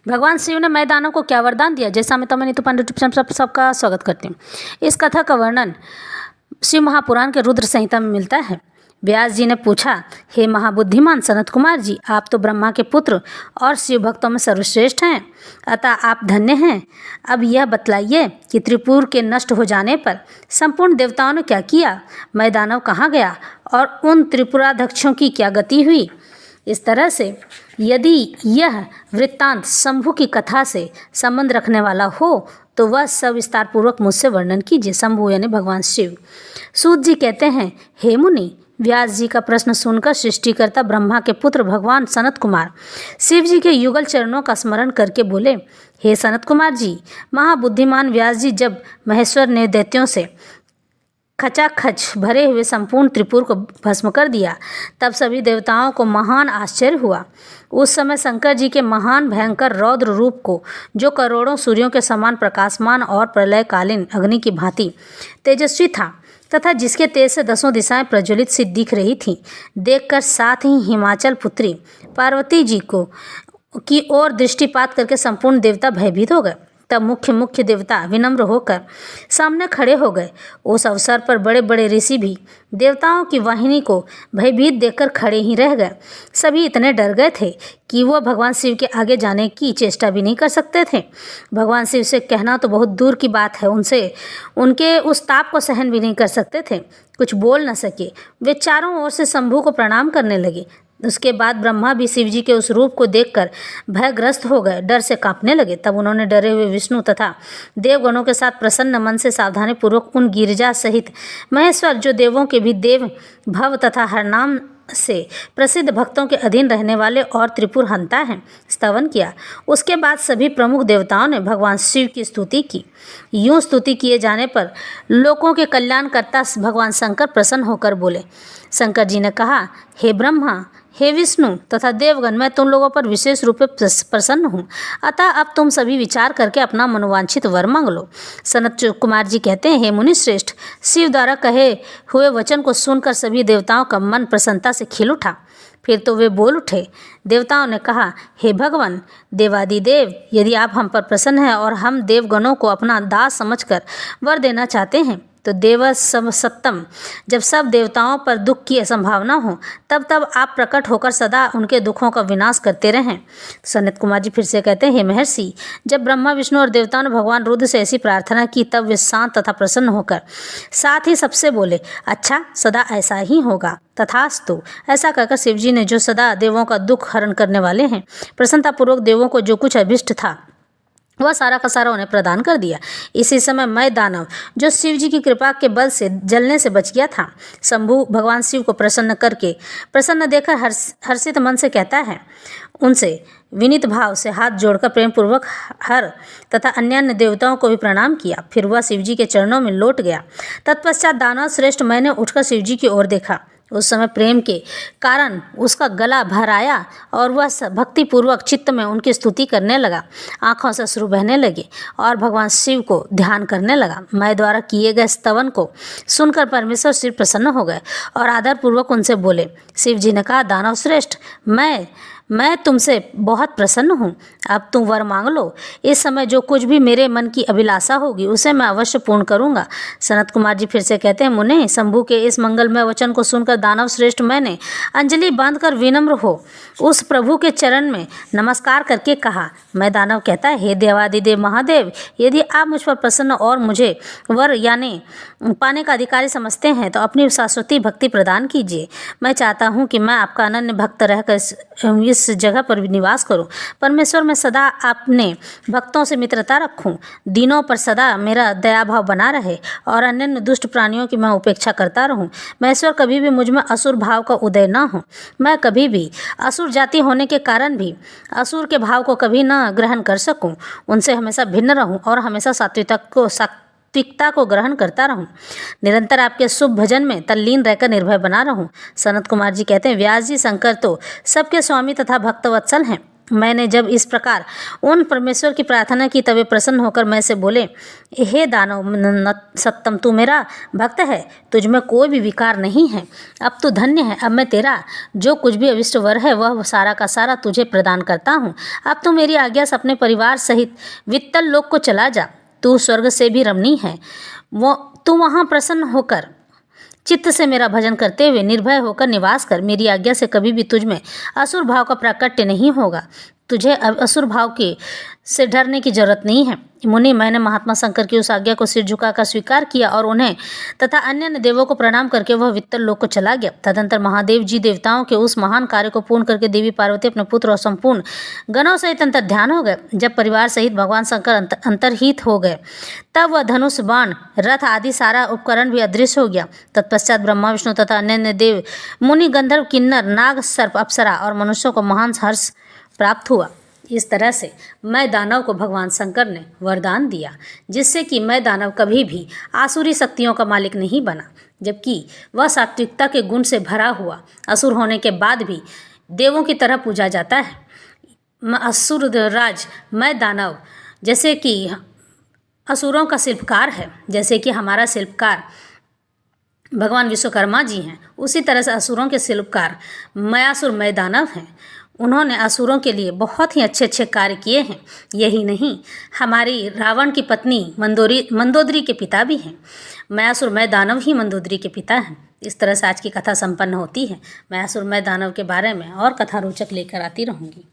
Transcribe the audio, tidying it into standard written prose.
भगवान शिव ने मैं दानव को क्या वरदान दिया। जैसा मैं तमन नीतू पांडे सबका स्वागत करती हूँ। इस कथा का वर्णन शिव महापुराण के रुद्र संहिता में मिलता है। व्यास जी ने पूछा, हे महाबुद्धिमान सनत कुमार जी, आप तो ब्रह्मा के पुत्र और शिव भक्तों में सर्वश्रेष्ठ हैं, अतः आप धन्य हैं। अब यह बतलाइए कि त्रिपुर के नष्ट हो जाने पर संपूर्ण देवताओं ने क्या किया, मैं दानव कहाँ गया और उन त्रिपुराध्यक्षों की क्या गति हुई। इस तरह से यदि यह वृत्तांत शंभु की कथा से संबंध रखने वाला हो तो वह सब विस्तार पूर्वक मुझसे वर्णन कीजिए। शंभु यानी भगवान शिव। सूत जी कहते हैं, हे मुनि, व्यास जी का प्रश्न सुनकर सृष्टिकर्ता ब्रह्मा के पुत्र भगवान सनत कुमार शिव जी के युगल चरणों का स्मरण करके बोले, हे सनत कुमार जी, महाबुद्धिमान व्यास जी, जब महेश्वर ने दैत्यों से खचाखच भरे हुए संपूर्ण त्रिपुर को भस्म कर दिया तब सभी देवताओं को महान आश्चर्य हुआ। उस समय शंकर जी के महान भयंकर रौद्र रूप को, जो करोड़ों सूर्यों के समान प्रकाशमान और प्रलयकालीन अग्नि की भांति तेजस्वी था तथा जिसके तेज से 10 दिशाएं प्रज्वलित सी दिख रही थीं, देखकर साथ ही हिमाचल पुत्री पार्वती जी को की ओर दृष्टिपात करके संपूर्ण देवता भयभीत हो गए। तब मुख्य देवता विनम्र होकर सामने खड़े हो गए। उस अवसर पर बड़े बड़े ऋषि भी देवताओं की वाहिनी को भयभीत देखकर खड़े ही रह गए। सभी इतने डर गए थे कि वह भगवान शिव के आगे जाने की चेष्टा भी नहीं कर सकते थे। भगवान शिव से कहना तो बहुत दूर की बात है, उनके उस ताप को सहन भी नहीं कर सकते थे। कुछ बोल न सके। वे चारों ओर से शंभु को प्रणाम करने लगे। उसके बाद ब्रह्मा भी शिव जी के उस रूप को देखकर भयग्रस्त हो गए, डर से कांपने लगे। तब उन्होंने डरे हुए विष्णु तथा देवगणों के साथ प्रसन्न मन से सावधानी पूर्वक उन गिरिजा सहित महेश्वर, जो देवों के भी देव, भव तथा हरनाम से प्रसिद्ध भक्तों के अधीन रहने वाले और त्रिपुर हंता हैं, स्तवन किया। उसके बाद सभी प्रमुख देवताओं ने भगवान शिव की स्तुति की। यूं स्तुति किए जाने पर लोकों के कल्याणकर्ता भगवान शंकर प्रसन्न होकर बोले। शंकर जी ने कहा, हे ब्रह्मा, हे विष्णु तथा देवगण, मैं तुम लोगों पर विशेष रूप से प्रसन्न हूँ, अतः अब तुम सभी विचार करके अपना मनोवांछित वर मांग लो। सनत कुमार जी कहते हैं, हे मुनि श्रेष्ठ, शिव द्वारा कहे हुए वचन को सुनकर सभी देवताओं का मन प्रसन्नता से खिल उठा। फिर तो वे बोल उठे। देवताओं ने कहा, हे भगवान देवादिदेव, यदि आप हम पर प्रसन्न हैं और हम देवगणों को अपना दास समझकर वर देना चाहते हैं तो देव सत्तम, जब सब देवताओं पर दुख की संभावना हो तब आप प्रकट होकर सदा उनके दुखों का विनाश करते रहें। सनत कुमार जी फिर से कहते हैं, हे महर्षि, जब ब्रह्मा विष्णु और देवताओं ने भगवान रुद्र से ऐसी प्रार्थना की तब वे शांत तथा प्रसन्न होकर साथ ही सबसे बोले, अच्छा, सदा ऐसा ही होगा, तथास्तु। ऐसा कहकर शिव जी ने, जो सदा देवों का दुख हरण करने वाले हैं, प्रसन्नतापूर्वक देवों को जो कुछ अभिष्ट था वह सारा का सारा उन्हें प्रदान कर दिया। इसी समय मैं दानव, जो शिव जी की कृपा के बल से जलने से बच गया था, शंभु भगवान शिव को प्रसन्न देखकर हर्षित मन से कहता है, उनसे विनीत भाव से हाथ जोड़कर प्रेम पूर्वक हर तथा अन्य देवताओं को भी प्रणाम किया। फिर वह शिव जी के चरणों में लौट गया। तत्पश्चात दानव श्रेष्ठ मैंने उठकर शिव जी की ओर देखा। उस समय प्रेम के कारण उसका गला भर आया और वह भक्तिपूर्वक चित्त में उनकी स्तुति करने लगा। आँखों से अश्रु बहने लगे और भगवान शिव को ध्यान करने लगा। मैं द्वारा किए गए स्तवन को सुनकर परमेश्वर शिव प्रसन्न हो गए और आदरपूर्वक उनसे बोले। शिव जी ने कहा, दानव श्रेष्ठ, मैं तुमसे बहुत प्रसन्न हूँ, अब तुम वर मांग लो। इस समय जो कुछ भी मेरे मन की अभिलाषा होगी उसे मैं अवश्य पूर्ण करूँगा। सनत कुमार जी फिर से कहते हैं, मुने, शंभु के इस मंगलमय वचन को सुनकर दानव श्रेष्ठ मैंने अंजलि बांधकर विनम्र हो उस प्रभु के चरण में नमस्कार करके कहा। मैं दानव कहता है, हे देवादिदेव महादेव, यदि आप मुझ पर प्रसन्न और मुझे वर यानी पाने का अधिकारी समझते हैं तो अपनी शाश्वती भक्ति प्रदान कीजिए। मैं चाहता हूँ कि मैं आपका अनन्य भक्त रहकर इस जगह पर निवास करूं। परमेश्वर, मैं सदा अपने भक्तों से मित्रता रखूं, दिनों पर सदा मेरा दया भाव बना रहे और अन्य दुष्ट प्राणियों की मैं उपेक्षा करता रहूं। महेश्वर, कभी भी मुझ में असुर भाव का उदय न हो। मैं कभी भी असुर जाति होने के कारण भी असुर के भाव को कभी न ग्रहण कर सकूं। उनसे हमेशा भिन्न रहूं और हमेशा सात्विकता को ग्रहण करता रहूं। निरंतर आपके शुभ भजन में तल्लीन रहकर निर्भय बना रहूं। सनत कुमार जी कहते हैं, व्यास जी, शंकर तो सबके स्वामी तथा भक्तवत्सल हैं। मैंने जब इस प्रकार उन परमेश्वर की प्रार्थना की तब वे प्रसन्न होकर मैं से बोले, हे दानव सत्तम, तू मेरा भक्त है, तुझ में कोई भी विकार नहीं है। अब तू धन्य है। अब मैं तेरा जो कुछ भी अविष्ट वर है वह सारा का सारा तुझे प्रदान करता हूँ। अब तू मेरी आज्ञा से अपने परिवार सहित वित्तल लोक को चला जा। तू स्वर्ग से भी रमणीय है। तू वहाँ प्रसन्न होकर चित्त से मेरा भजन करते हुए निर्भय होकर निवास कर। मेरी आज्ञा से कभी भी तुझ में असुर भाव का प्राकट्य नहीं होगा। तुझे असुर भाव के से डरने की जरूरत नहीं है। मुनि, मैंने महात्मा शंकर की उस आज्ञा को सिर झुकाकर स्वीकार किया और उन्हें तथा अन्य देवों को प्रणाम करके वह वित्तल लोक को चला गया। तदंतर महादेव जी देवताओं के उस महान कार्य को पूर्ण करके देवी पार्वती अपने पुत्र और संपूर्ण गणों सहित अंतर ध्यान हो गए। जब परिवार सहित भगवान शंकर अंतर्हित हो गए तब वह धनुष, बाण, रथ आदि सारा उपकरण भी अदृश्य हो गया। तत्पश्चात ब्रह्मा, विष्णु तथा अन्य देव, मुनि, गंधर्व, किन्नर, नाग, सर्प, अप्सरा और मनुष्यों को महान हर्ष प्राप्त हुआ। इस तरह से मैं दानव को भगवान शंकर ने वरदान दिया, जिससे कि मैं दानव कभी भी आसुरी शक्तियों का मालिक नहीं बना, जबकि वह सात्विकता के गुण से भरा हुआ असुर होने के बाद भी देवों की तरह पूजा जाता है। असुर राज मैं दानव जैसे कि असुरों का शिल्पकार है, जैसे कि हमारा शिल्पकार भगवान विश्वकर्मा जी हैं, उसी तरह से असुरों के शिल्पकार मयासुर मैं दानव हैं। उन्होंने असुरों के लिए बहुत ही अच्छे अच्छे कार्य किए हैं। यही नहीं, हमारी रावण की पत्नी मंदोदरी के पिता भी हैं। मयासुर मैं दानव ही मंदोदरी के पिता हैं। इस तरह से आज की कथा संपन्न होती है। मयासुर मैं दानव के बारे में और कथा रोचक लेकर आती रहूँगी।